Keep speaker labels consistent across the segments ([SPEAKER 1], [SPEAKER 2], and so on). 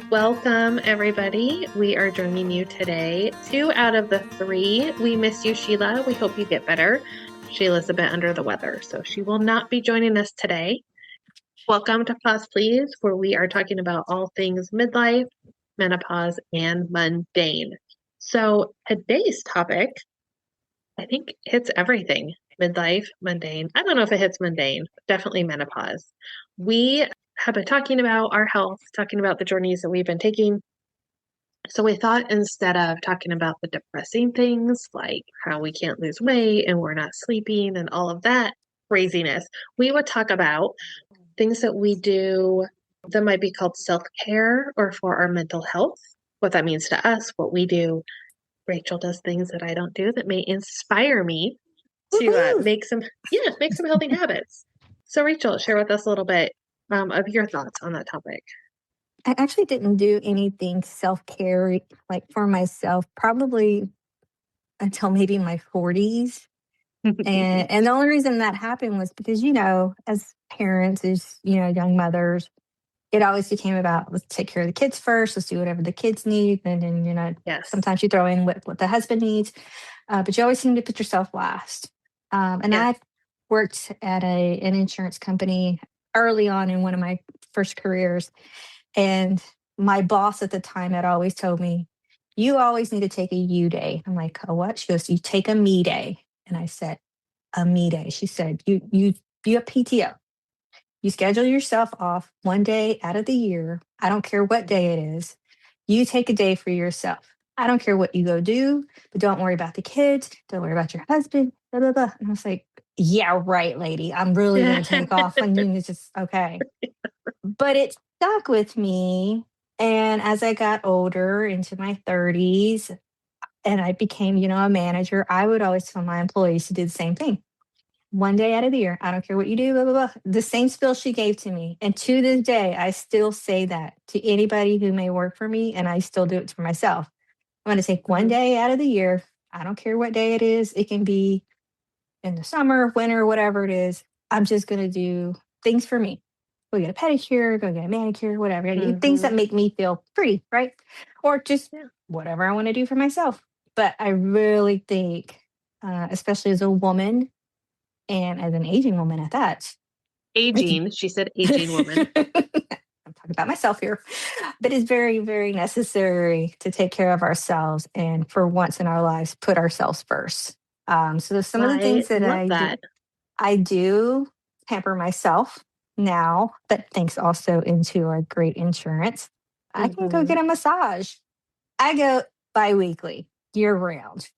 [SPEAKER 1] Welcome, everybody. We are joining you today. 2 out of the 3. We miss you, Sheila. We hope you get better. Sheila's a bit under the weather, so she will not be joining us today. Welcome to Pause Please, where we are talking about all things midlife, menopause, and mundane. So today's topic, I think, hits everything. Midlife, mundane. I don't know if it hits mundane, definitely menopause. We have been talking about our health, talking about the journeys that we've been taking. So we thought instead of talking about the depressing things like how we can't lose weight and we're not sleeping and all of that craziness, we would talk about things that we do that might be called self-care or for our mental health, what that means to us, what we do. Rachel does things that I don't do that may inspire me to
[SPEAKER 2] Woohoo!
[SPEAKER 1] make some healthy habits. So Rachel, share with us a little bit of your thoughts on that topic.
[SPEAKER 2] I actually didn't do anything self-care like for myself probably until maybe my 40s. And the only reason that happened was because, as parents, as young mothers, it always became about let's take care of the kids first, let's do whatever the kids need. And then,
[SPEAKER 1] Yes.
[SPEAKER 2] sometimes you throw in what the husband needs, but you always seem to put yourself last. And
[SPEAKER 1] Yes.
[SPEAKER 2] I worked at an insurance company early on in one of my first careers. And my boss at the time had always told me, you always need to take a you day. I'm like, a what? She goes, you take a me day. And I said, a me day. She said, you have PTO. You schedule yourself off one day out of the year. I don't care what day it is. You take a day for yourself. I don't care what you go do, but don't worry about the kids. Don't worry about your husband. Blah, blah, blah. And I was like, yeah, right, lady. I'm really going to take off when you just, okay. But it stuck with me. And as I got older into my 30s and I became, a manager, I would always tell my employees to do the same thing. One day out of the year, I don't care what you do, blah, blah, blah. The same spiel she gave to me. And to this day, I still say that to anybody who may work for me, and I still do it for myself. I'm going to take one
[SPEAKER 1] Mhm.
[SPEAKER 2] day out of the year. I don't care what day it is. It can be in the summer, winter, whatever it is. I'm just going to do things for me. Go get a pedicure, go get a manicure, whatever. Things that
[SPEAKER 1] Mhm.
[SPEAKER 2] make me feel pretty, right? Or just
[SPEAKER 1] Yeah.
[SPEAKER 2] whatever I want to do for myself. But I really think, especially as a woman and as an aging woman at that, it's
[SPEAKER 1] Aging. She said aging woman.
[SPEAKER 2] I'm talking about myself here, but it's very, very necessary to take care of ourselves and for once in our lives, put ourselves first. So there's some of the
[SPEAKER 1] I
[SPEAKER 2] things that
[SPEAKER 1] love that.
[SPEAKER 2] I do pamper myself now, but thanks also into our great insurance. I can go
[SPEAKER 1] Mhm.
[SPEAKER 2] get a massage. I go biweekly, year round,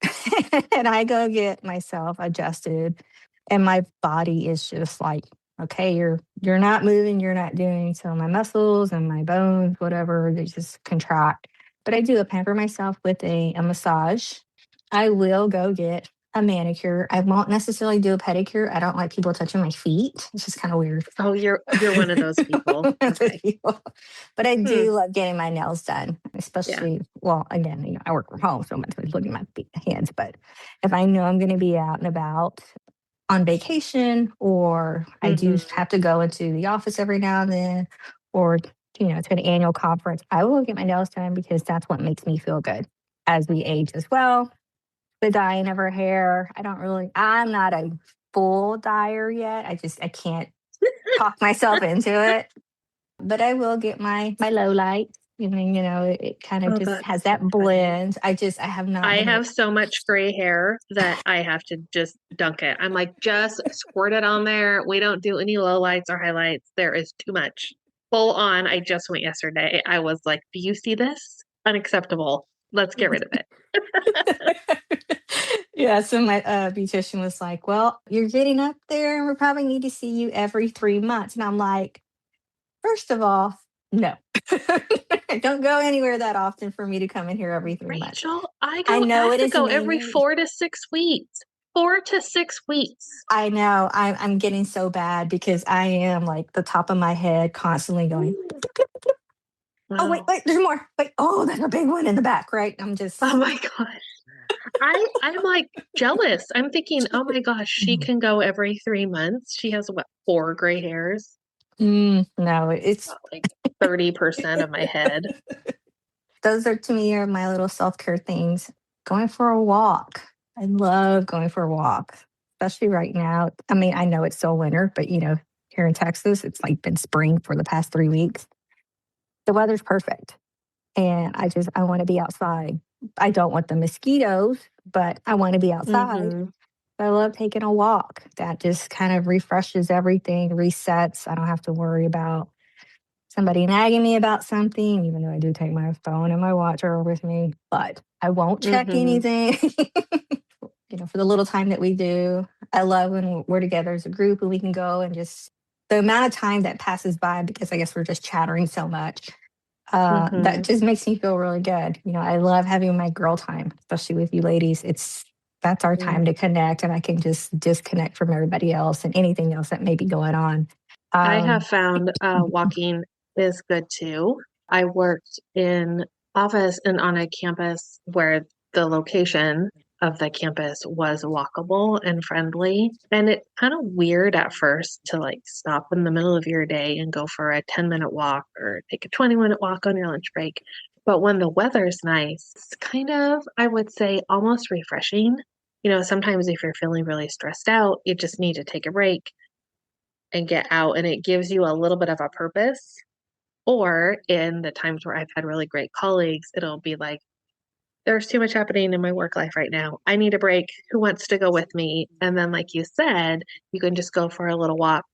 [SPEAKER 2] and I go get myself adjusted, and my body is just like, okay, you're not moving, you're not doing. So my muscles and my bones, whatever, they just contract. But I do pamper myself with a massage. I will go get a manicure. I won't necessarily do a pedicure. I don't like people touching my feet. It's just kind of weird.
[SPEAKER 1] Oh, you're one of those people. Okay.
[SPEAKER 2] But I
[SPEAKER 1] Hmm.
[SPEAKER 2] do love getting my nails done,
[SPEAKER 1] Yeah.
[SPEAKER 2] especially, well, again, I work from home, so I'm not always looking at my feet, hands. But if I know I'm going to be out and about on vacation, or I do
[SPEAKER 1] Mhm.
[SPEAKER 2] have to go into the office every now and then, or, to an annual conference, I will get my nails done because that's what makes me feel good as we age as well. The dyeing of her hair, I'm not a full dyer yet. I can't talk myself into it, but I will get my low light. It kind of
[SPEAKER 1] Oh,
[SPEAKER 2] just
[SPEAKER 1] that's
[SPEAKER 2] has
[SPEAKER 1] so
[SPEAKER 2] that
[SPEAKER 1] funny.
[SPEAKER 2] blend. I have not
[SPEAKER 1] I
[SPEAKER 2] been able.
[SPEAKER 1] have so much gray hair that I have to just dunk it. I'm like, just squirt it on there. We don't do any low lights or highlights. There is too much. Full on. I just went yesterday. I was like, do you see this? Unacceptable. Let's get rid of it.
[SPEAKER 2] Yeah, so my beautician was like, well, you're getting up there and we probably need to see you every 3 months. And I'm like, first of all, no. Don't go anywhere that often for me to come in here every 3 months.
[SPEAKER 1] Rachel,
[SPEAKER 2] I
[SPEAKER 1] I
[SPEAKER 2] know
[SPEAKER 1] have
[SPEAKER 2] it
[SPEAKER 1] to
[SPEAKER 2] is
[SPEAKER 1] go every
[SPEAKER 2] mainly.
[SPEAKER 1] 4 to 6 weeks. 4 to 6 weeks.
[SPEAKER 2] I know I'm getting so bad because I am like the top of my head constantly going, oh, wait,
[SPEAKER 1] Wow.
[SPEAKER 2] wait, there's more. Wait, oh, there's a big one in the back, right? I'm
[SPEAKER 1] Oh
[SPEAKER 2] just,
[SPEAKER 1] my gosh. I'm like jealous. I'm thinking, oh my gosh, she
[SPEAKER 2] Mhm.
[SPEAKER 1] can go every 3 months. She has what, 4 gray hairs?
[SPEAKER 2] No, it's
[SPEAKER 1] About like 30% of my head.
[SPEAKER 2] those are to me are my little self-care things. Going for a walk. I love going for a walk, especially right now. I mean, I know it's still winter, but here in Texas, it's like been spring for the past 3 weeks. The weather's perfect. And I want to be outside. I don't want the mosquitoes, but I want to be outside.
[SPEAKER 1] Mhm.
[SPEAKER 2] I love taking a walk. That just kind of refreshes everything, resets. I don't have to worry about somebody nagging me about something, even though I do take my phone and my watch are with me, but I won't check
[SPEAKER 1] Mhm.
[SPEAKER 2] anything. For the little time that we do, I love when we're together as a group and we can go and just the amount of time that passes by because I guess we're just chattering so much. That
[SPEAKER 1] Mhm.
[SPEAKER 2] just makes me feel really good. I love having my girl time, especially with you ladies. That's our
[SPEAKER 1] Mm.
[SPEAKER 2] time to connect, and I can just disconnect from everybody else and anything else that may be going on.
[SPEAKER 1] I have
[SPEAKER 2] Um,
[SPEAKER 1] found walking is good too. I worked in office and on a campus where the location of the campus was walkable and friendly. And it's kind of weird at first to like stop in the middle of your day and go for a 10-minute walk or take a 20-minute walk on your lunch break. But when the weather's nice, it's kind of, I would say, almost refreshing. Sometimes if you're feeling really stressed out, you just need to take a break and get out, and it gives you a little bit of a purpose. Or in the times where I've had really great colleagues, it'll be like, there's too much happening in my work life right now. I need a break. Who wants to go with me? And then, like you said, you can just go for a little walk,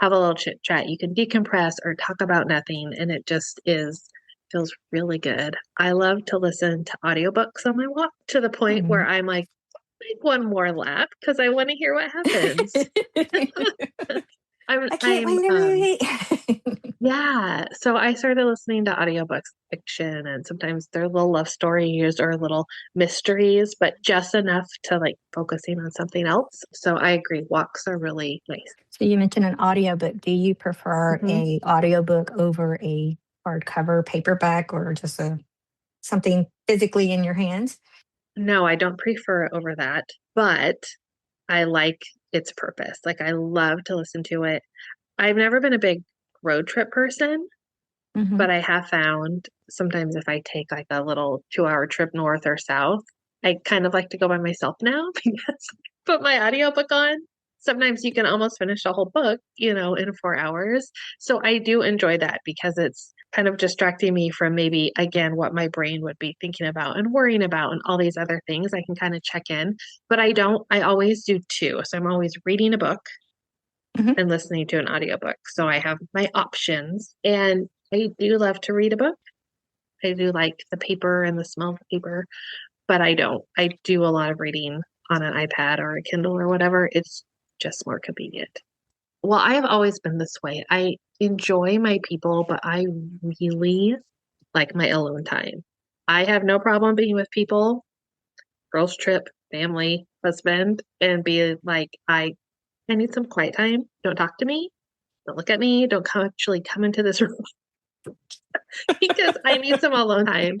[SPEAKER 1] have a little chit chat. You can decompress or talk about nothing. And it just feels really good. I love to listen to audiobooks on my walk to the point where
[SPEAKER 2] mm.
[SPEAKER 1] I'm like, take one more lap because I want to hear what happens. I'm
[SPEAKER 2] I can't
[SPEAKER 1] I'm
[SPEAKER 2] wait to read.
[SPEAKER 1] Yeah, so I started listening to audiobooks, fiction, and sometimes they're little love stories or little mysteries, but just enough to like focusing on something else. So I agree, walks are really nice.
[SPEAKER 2] So you mentioned an audiobook. Do you prefer
[SPEAKER 1] Hmm.
[SPEAKER 2] a audiobook over a hardcover paperback or just something physically in your hands?
[SPEAKER 1] No, I don't prefer it over that, but I like its purpose. Like I love to listen to it. I've never been a big road trip person,
[SPEAKER 2] Hmm.
[SPEAKER 1] but I have found sometimes if I take like a little 2-hour trip north or south, I kind of like to go by myself now because I put my audiobook on. Sometimes you can almost finish a whole book, in 4 hours. So I do enjoy that because it's kind of distracting me from maybe, again, what my brain would be thinking about and worrying about and all these other things. I can kind of check in, but I always do two. So I'm always reading a book
[SPEAKER 2] Hmm.
[SPEAKER 1] and listening to an audiobook. So I have my options. And I do love to read a book. I do like the paper and the smell of the paper, but I don't. I do a lot of reading on an iPad or a Kindle or whatever. It's just more convenient. Well, I have always been this way. I enjoy my people, but I really like my alone time. I have no problem being with people, girls trip, family, husband, and be like, I need some quiet time. Don't talk to me. Don't look at me. Don't actually come into this room because I need some alone time.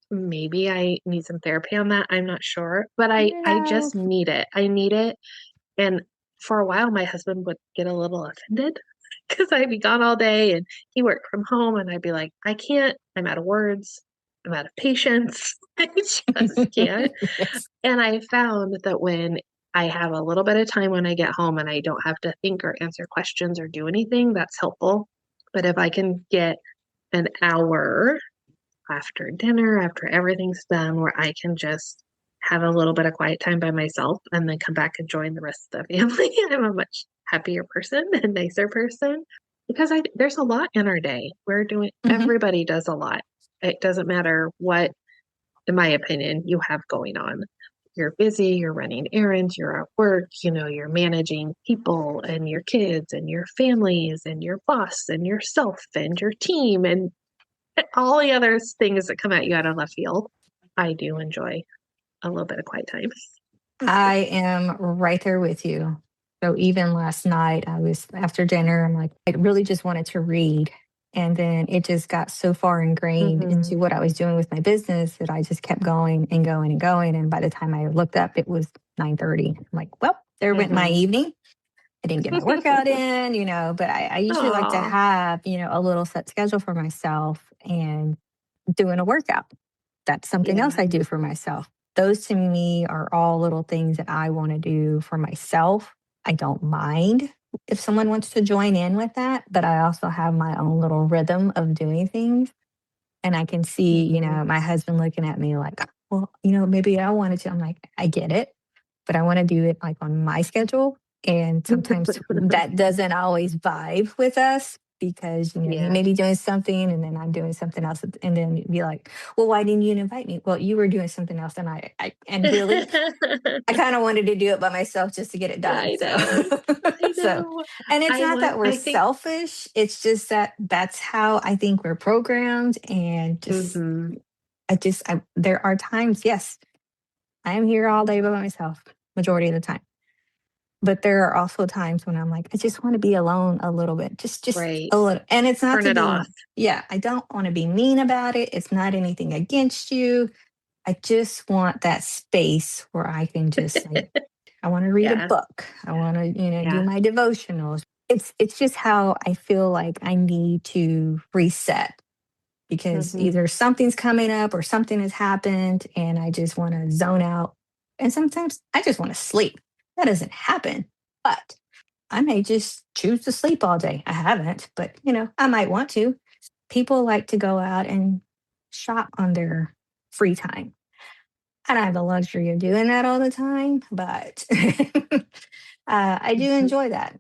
[SPEAKER 1] Maybe I need some therapy on that. I'm not sure, but I
[SPEAKER 2] No.
[SPEAKER 1] just need it. I need it. And for a while, my husband would get a little offended because I'd be gone all day and he worked from home, and I'd be like, I can't. I'm out of words. I'm out of patience. I just can't.
[SPEAKER 2] Yes.
[SPEAKER 1] And I found that when I have a little bit of time when I get home and I don't have to think or answer questions or do anything, that's helpful. But if I can get an hour after dinner, after everything's done, where I can just have a little bit of quiet time by myself and then come back and join the rest of the family, I'm a much happier person and nicer person because there's a lot in our day.
[SPEAKER 2] Hmm.
[SPEAKER 1] Everybody does a lot. It doesn't matter what, in my opinion, you have going on. You're busy, you're running errands, you're at work, you're managing people and your kids and your families and your boss and yourself and your team and all the other things that come at you out of left field. I do enjoy a little bit of quiet time.
[SPEAKER 2] I am right there with you. So even last night, I was after dinner, I'm like, I really just wanted to read. And then it just got so far ingrained
[SPEAKER 1] Hmm.
[SPEAKER 2] into what I was doing with my business that I just kept going and going and going. And by the time I looked up, it was 9:30. I'm like, well, there went my
[SPEAKER 1] Hmm.
[SPEAKER 2] evening. I didn't get my workout in, but I usually like to
[SPEAKER 1] Oh,
[SPEAKER 2] have, a little set schedule for myself and doing a workout. That's something else
[SPEAKER 1] yeah.
[SPEAKER 2] I do for myself. Those to me are all little things that I want to do for myself. I don't mind if someone wants to join in with that, but I also have my own little rhythm of doing things. And I can see,
[SPEAKER 1] Mhm.
[SPEAKER 2] my husband looking at me like, well, maybe I wanted to. I'm like, I get it, but I want to do it like on my schedule. And sometimes that doesn't always vibe with us because, he
[SPEAKER 1] Yeah.
[SPEAKER 2] may be doing something and then I'm doing something else. And then be like, well, why didn't you invite me? Well, you were doing something else. And and really, I kind of wanted to do it by myself just to get it done.
[SPEAKER 1] I
[SPEAKER 2] So,
[SPEAKER 1] know. I
[SPEAKER 2] so,
[SPEAKER 1] know.
[SPEAKER 2] and it's not that we're
[SPEAKER 1] I think,
[SPEAKER 2] selfish. It's just that that's how I think we're programmed. And
[SPEAKER 1] mhm,
[SPEAKER 2] there are times, yes, I am here all day by myself, majority of the time. But there are also times when I'm like, I just want to be alone a little bit, just
[SPEAKER 1] right.
[SPEAKER 2] a little. And it's not
[SPEAKER 1] Turn
[SPEAKER 2] to
[SPEAKER 1] it
[SPEAKER 2] be,
[SPEAKER 1] off.
[SPEAKER 2] yeah, I don't want to be mean about it. It's not anything against you. I just want that space where I can just like, I want to read a
[SPEAKER 1] Yeah.
[SPEAKER 2] book. I want to, do
[SPEAKER 1] Yeah.
[SPEAKER 2] my devotionals. It's just how I feel like I need to reset because
[SPEAKER 1] Mhm.
[SPEAKER 2] either something's coming up or something has happened and I just want to zone out. And sometimes I just want to sleep. That doesn't happen. But I may just choose to sleep all day. I haven't, but I might want to. People like to go out and shop on their free time. I don't have the luxury of doing that all the time, but I do
[SPEAKER 1] Mhm.
[SPEAKER 2] enjoy that.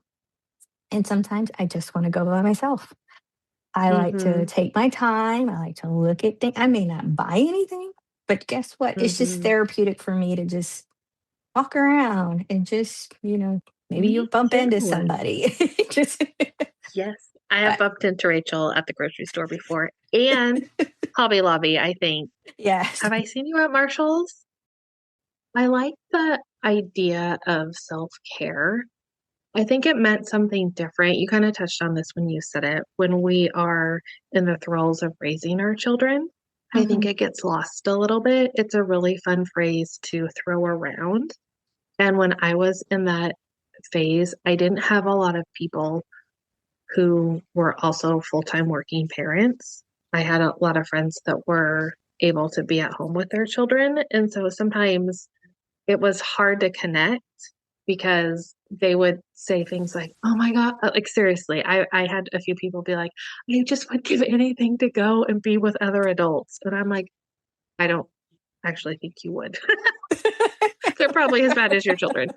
[SPEAKER 2] And sometimes I just want to go by myself. I like to
[SPEAKER 1] Mhm.
[SPEAKER 2] take my time. I like to look at things. I may not buy anything, but guess what? It's just
[SPEAKER 1] Mhm.
[SPEAKER 2] therapeutic for me to just walk around and just, maybe you
[SPEAKER 1] Me
[SPEAKER 2] bump into
[SPEAKER 1] too.
[SPEAKER 2] somebody. just,
[SPEAKER 1] Yes. I have
[SPEAKER 2] but
[SPEAKER 1] bumped into Rachel at the grocery store before and Hobby Lobby, I think.
[SPEAKER 2] yes.
[SPEAKER 1] Have I seen you at Marshall's? I like the idea of self-care. I think it meant something different. You kind of touched on this when you said it. When we are in the throes of raising our children, I think
[SPEAKER 2] Mhm,
[SPEAKER 1] it gets lost a little bit. It's a really fun phrase to throw around. And when I was in that phase, I didn't have a lot of people who were also full-time working parents. I had a lot of friends that were able to be at home with their children. And so sometimes it was hard to connect because they would say things like, "Oh my God," like seriously, I had a few people be like, "I just would give anything to go and be with other adults." And I'm like, I don't actually think you would. They're probably as bad as your children.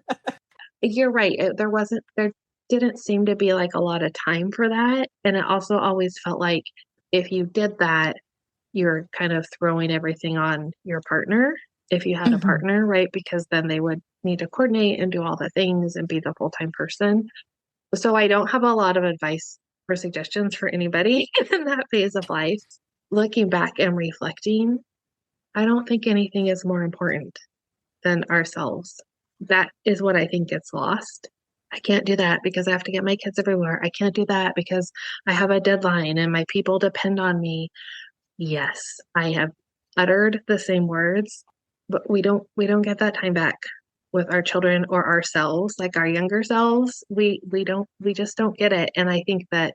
[SPEAKER 1] You're right. There didn't seem to be like a lot of time for that. And it also always felt like if you did that, you're kind of throwing everything on your partner if you had a
[SPEAKER 2] mhm.
[SPEAKER 1] partner, right? Because then they would need to coordinate and do all the things and be the full-time person. So I don't have a lot of advice or suggestions for anybody in that phase of life. Looking back and reflecting, I don't think anything is more important than ourselves. That is what I think gets lost. I can't do that because I have to get my kids everywhere. I can't do that because I have a deadline and my people depend on me. Yes, I have uttered the same words, but we don't get that time back with our children or ourselves, like our younger selves. We just don't get it. And I think that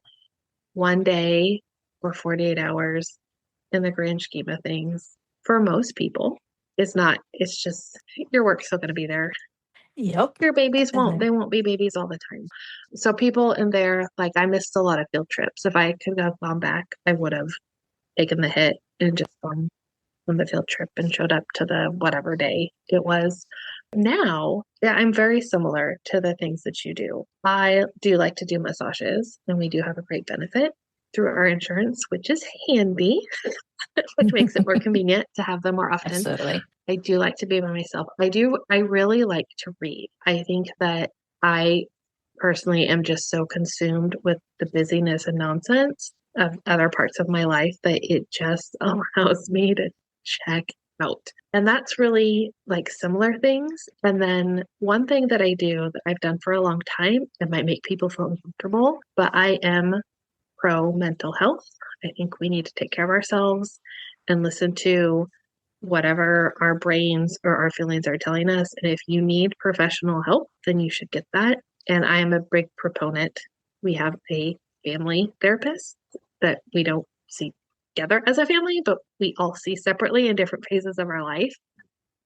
[SPEAKER 1] one day or 48 hours in the grand scheme of things for most people is not, it's just your work's still going to be there.
[SPEAKER 2] Yep.
[SPEAKER 1] Your babies won't,
[SPEAKER 2] And
[SPEAKER 1] they won't be babies all the time. So people in there, like I missed a lot of field trips. If I could have gone back, I would have taken the hit and just gone on the field trip and showed up to the whatever day it was. Now, yeah, I'm very similar to the things that you do. I do like to do massages, and we do have a great benefit through our insurance, which is handy, which makes it more convenient to have them more often.
[SPEAKER 2] absolutely.
[SPEAKER 1] I do like to be by myself. I really like to read. I think that I personally am just so consumed with the busyness and nonsense of other parts of my life that it just allows me to check out. And that's really like similar things. And then one thing that I do that I've done for a long time, it might make people feel uncomfortable, but I am pro mental health. I think we need to take care of ourselves and listen to whatever our brains or our feelings are telling us. And if you need professional help, then you should get that. And I am a big proponent. We have a family therapist that we don't see together as a family, but we all see separately in different phases of our life.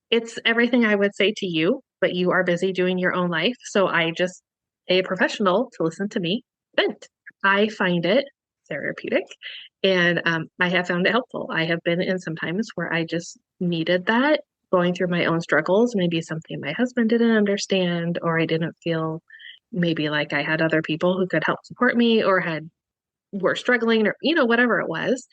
[SPEAKER 1] It's everything I would say to you, but you are busy doing your own life. So I just pay a professional to listen to me vent. I find it therapeutic and I have found it helpful. I have been in some times where I just needed that going through my own struggles, maybe something my husband didn't understand, or I didn't feel maybe like I had other people who could help support me or were struggling or, whatever it was.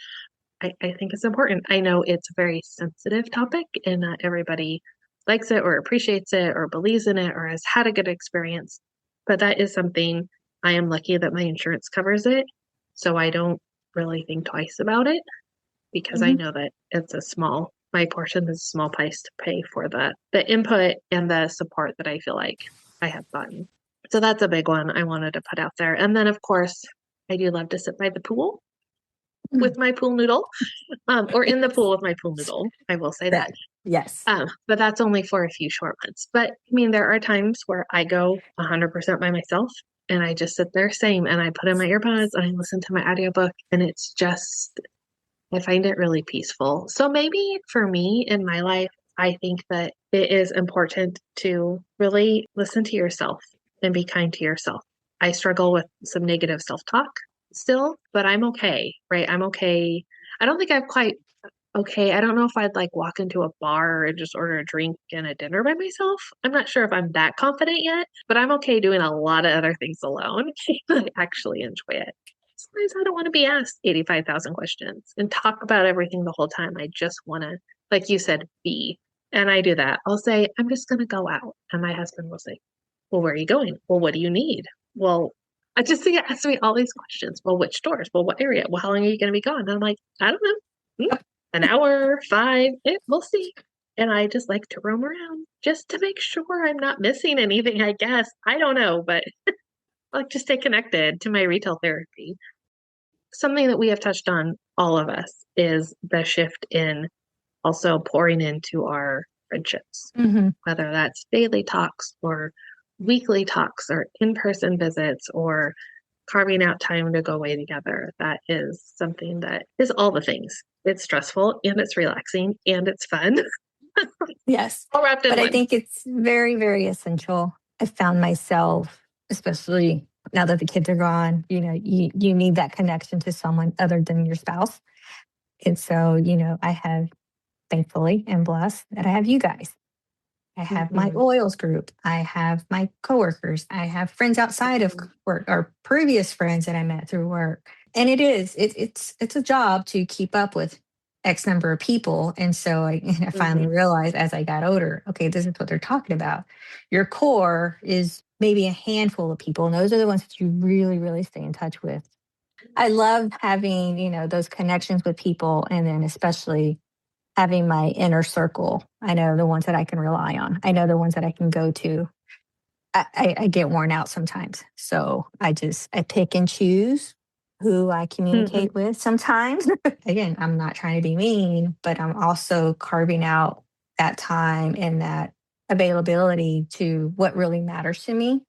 [SPEAKER 1] I think it's important. I know it's a very sensitive topic and not everybody likes it or appreciates it or believes in it or has had a good experience. But that is something I am lucky that my insurance covers it. So I don't really think twice about it because I
[SPEAKER 2] Mhm.
[SPEAKER 1] know that my portion is a small price to pay for the input and the support that I feel like I have gotten. So that's a big one I wanted to put out there. And then, of course, I do love to sit by the pool
[SPEAKER 2] Mm.
[SPEAKER 1] with my pool noodle, or in the pool with my pool noodle. I will say that.
[SPEAKER 2] That yes.
[SPEAKER 1] But that's only for a few short months. But I mean, there are times where I go 100% by myself and I just sit there, same, and I put in my earbuds and I listen to my audiobook, and it's just, I find it really peaceful. So maybe for me in my life, I think that it is important to really listen to yourself and be kind to yourself. I struggle with some negative self talk still, but I'm okay, right? I'm okay. I don't think I've quite okay. I don't know if I'd like walk into a bar and just order a drink and a dinner by myself. I'm not sure if I'm that confident yet, but I'm okay doing a lot of other things alone. I actually enjoy it. Sometimes I don't want to be asked 85,000 questions and talk about everything the whole time. I just want to, like you said, be. And I do that. I'll say, I'm just going to go out. And my husband will say, well, where are you going? Well, what do you need? Well, I just think it asks me all these questions. Well, which stores? Well, what area? Well, how long are you going to be gone? And I'm like, I don't know. An hour, five, we'll see. And I just like to roam around just to make sure I'm not missing anything, I guess. I don't know, but I like to stay connected to my retail therapy. Something that we have touched on, all of us, is the shift in also pouring into our friendships,
[SPEAKER 2] Mhm.
[SPEAKER 1] whether that's daily talks or weekly talks or in person visits or carving out time to go away together. That is something that is all the things. It's stressful and it's relaxing and it's fun,
[SPEAKER 2] Yes.
[SPEAKER 1] all wrapped in
[SPEAKER 2] But I
[SPEAKER 1] one.
[SPEAKER 2] think it's very, very essential. I found myself, especially now that the kids are gone, you need that connection to someone other than your spouse. And so, I have thankfully and blessed that I have you guys. I have my
[SPEAKER 1] Mhm.
[SPEAKER 2] oils group. I have my coworkers. I have friends outside of
[SPEAKER 1] Mhm.
[SPEAKER 2] work or previous friends that I met through work. And it's a job to keep up with X number of people. And so I finally
[SPEAKER 1] Mhm.
[SPEAKER 2] realized as I got older, okay, this is what they're talking about. Your core is maybe a handful of people, and those are the ones that you really, really stay in touch with. I love having, those connections with people, and then especially having my inner circle. I know the ones that I can rely on. I know the ones that I can go to. I get worn out sometimes. So I pick and choose who I
[SPEAKER 1] Mhm.
[SPEAKER 2] communicate with sometimes. Again, I'm not trying to be mean, but I'm also carving out that time and that availability to what really matters to me.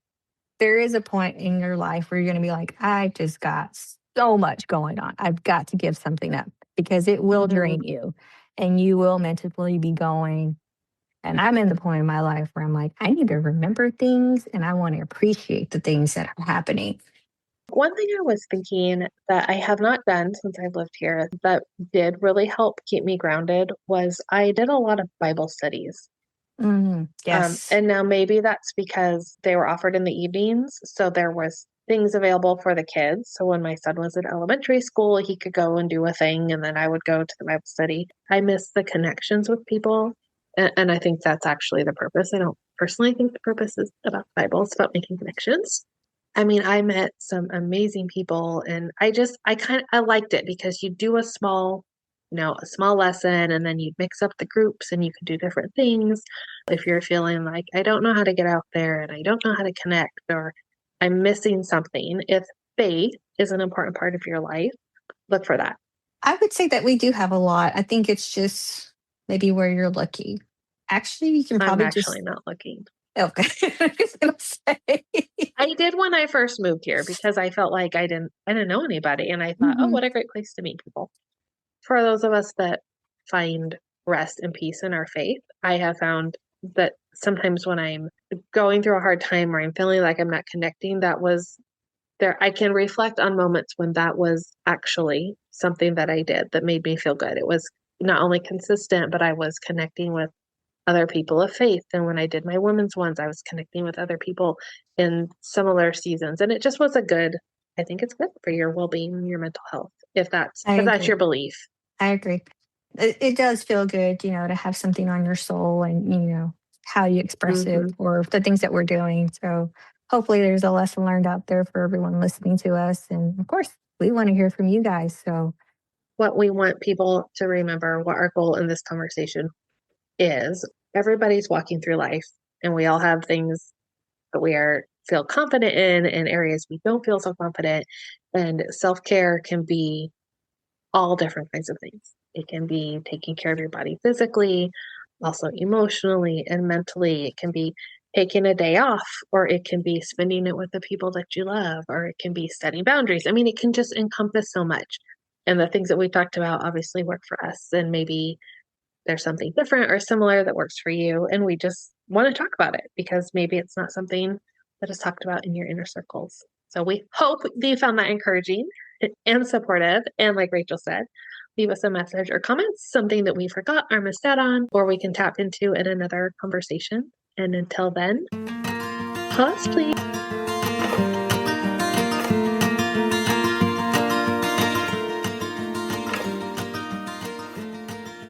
[SPEAKER 2] There is a point in your life where you're going to be like, I just got so much going on. I've got to give something up because it will
[SPEAKER 1] Mhm.
[SPEAKER 2] drain you and you will mentally be going. And I'm in the point in my life where I'm like, I need to remember things and I want to appreciate the things that are happening.
[SPEAKER 1] One thing I was thinking that I have not done since I've lived here that did really help keep me grounded was I did a lot of Bible studies.
[SPEAKER 2] Yes.
[SPEAKER 1] And now maybe that's because they were offered in the evenings, so there was things available for the kids. So when my son was in elementary school, he could go and do a thing, and then I would go to the Bible study. I miss the connections with people, and I think that's actually the purpose. I don't personally think the purpose is about the Bible; it's about making connections. I mean, I met some amazing people, and I liked it because you do a small lesson, and then you mix up the groups, and you can do different things if you're feeling like, I don't know how to get out there and I don't know how to connect or I'm missing something, if faith is an important part of your life, look for that.
[SPEAKER 2] I would say that we do have a lot. I think it's just maybe where you're looking. Actually, you can
[SPEAKER 1] I'm
[SPEAKER 2] probably
[SPEAKER 1] actually
[SPEAKER 2] just
[SPEAKER 1] not looking.
[SPEAKER 2] Okay. I was gonna say.
[SPEAKER 1] I did when I first moved here because I felt like I didn't know anybody, and I thought, oh,
[SPEAKER 2] Mhm.
[SPEAKER 1] what a great place to meet people. For those of us that find rest and peace in our faith, I have found that sometimes when I'm going through a hard time or I'm feeling like I'm not connecting, that was there. I can reflect on moments when that was actually something that I did that made me feel good. It was not only consistent, but I was connecting with other people of faith. And when I did my women's ones, I was connecting with other people in similar seasons. And it just was a good, I think it's good for your well-being and your mental health, if that's
[SPEAKER 2] I
[SPEAKER 1] if that's
[SPEAKER 2] agree.
[SPEAKER 1] your belief.
[SPEAKER 2] I agree. It does feel good, to have something on your soul and, how you express it
[SPEAKER 1] Hmm.
[SPEAKER 2] or the things that we're doing. So hopefully there's a lesson learned out there for everyone listening to us. And of course, we want to hear from you guys. So
[SPEAKER 1] What we want people to remember, what our goal in this conversation is, everybody's walking through life and we all have things that we are feel confident in and areas we don't feel so confident. And self-care can be all different kinds of things. It can be taking care of your body physically, also emotionally and mentally. It can be taking a day off, or it can be spending it with the people that you love, or it can be setting boundaries. I mean, it can just encompass so much. And the things that we talked about obviously work for us. And maybe there's something different or similar that works for you. And we just want to talk about it because maybe it's not something that is talked about in your inner circles. So we hope that you found that encouraging and supportive. And like Rachel said, leave us a message or comments, something that we forgot or missed out on, or we can tap into in another conversation. And until then, pause, please.